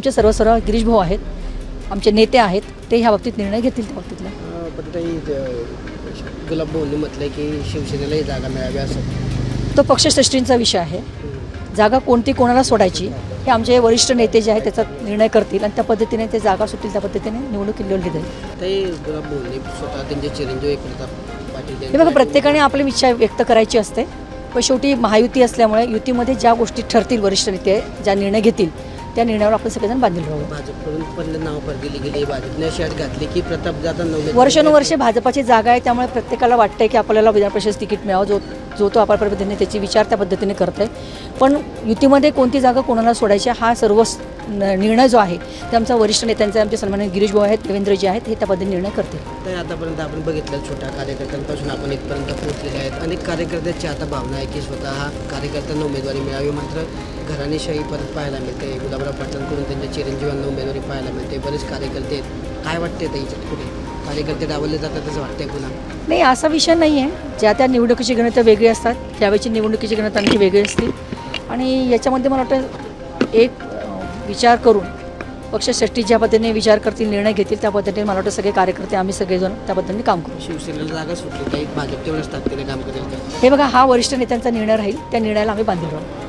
आमचे सर्व गिरीश भाऊ आहेत, आमचे नेते आहेत, ते ह्या बाबतीत निर्णय घेतील त्या बाबतीतला. पण काही गुलाब भाऊंनी म्हटलं की शिवसेनेलाही जागा मिळावी असं. तो पक्षश्रेष्ठींचा विषय आहे. जागा कोणती कोणाला सोडायची हे आमचे वरिष्ठ नेते जे आहेत त्याचा निर्णय करतील आणि त्या पद्धतीने ते जागा सुटतील त्या पद्धतीने निवडणूक लढवली जाईल. ते गुलाब भाऊंनी स्वतः त्यांचे चिरंजीव प्रताप पाटील हे बघा, प्रत्येकाने आपली इच्छा व्यक्त करायची असते, पण शेवटी महायुती असल्यामुळे युतीमध्ये ज्या गोष्टी ठरतील वरिष्ठ नेते ज्या निर्णय घेतील त्या निर्णयावर आपण सगळेजण बांधील राहू. भाजपकडून पण नाव पर दिली गेली, भाजपने अशी अट घातली की प्रताप दादा वर्षानुवर्षे भाजपाची जागा आहे, त्यामुळे प्रत्येकाला वाटतंय की आपल्याला विधान परिषद तिकीट मिळावं. जो तो आपल्या पद्धतीने त्याची विचार त्या पद्धतीने करत आहे. पण युतीमध्ये कोणती जागा कोणाला सोडायची हा सर्व निर्णय जो आहे ते आमचा वरिष्ठ नेत्यांचा, आमचे सन्माननीय गिरीश भाऊ आहेत, देवेंद्रजी आहेत, हे त्या पद्धतीने निर्णय करतील. तर आतापर्यंत आपण बघितलं छोट्या कार्यकर्त्यांपासून आपण इथपर्यंत पोहोचलेले आहेत. अनेक कार्यकर्त्यांची आता भावना आहे की स्वतः कार्यकर्त्यांना उमेदवारी मिळावी, मात्र घराणेशाही परत पाहायला मिळते. गुलाबराव पाटलांकडून त्यांच्या चिरंजीवांना उमेदवारी पाहायला मिळते. बरेच कार्यकर्ते आहेत. काय वाटते त्याच्यात पुढे कार्यकर्ते डावलले जातात असं वाटतंय पुन्हा? नाही, असा विषय नाही आहे. ज्या त्या निवडणुकीची गणितं वेगळी असतात, त्यावेळेची निवडणुकीची गणितं आणखी वेगळी असतील आणि याच्यामध्ये मला वाटतं एक विचार करून पक्षश्रेष्ठी ज्या पद्धतीने विचार करतील, निर्णय घेतील त्या पद्धतीने मला वाटतं सगळे कार्यकर्ते आम्ही सगळेजण त्या पद्धतीने काम करू. शिवसेनेला जागा सुटली काही भाजप तेवढंच ताकदीने काम करेल. हे बघा, हा वरिष्ठ नेत्यांचा निर्णय राहील, त्या निर्णयाला आम्ही बांधील राहू.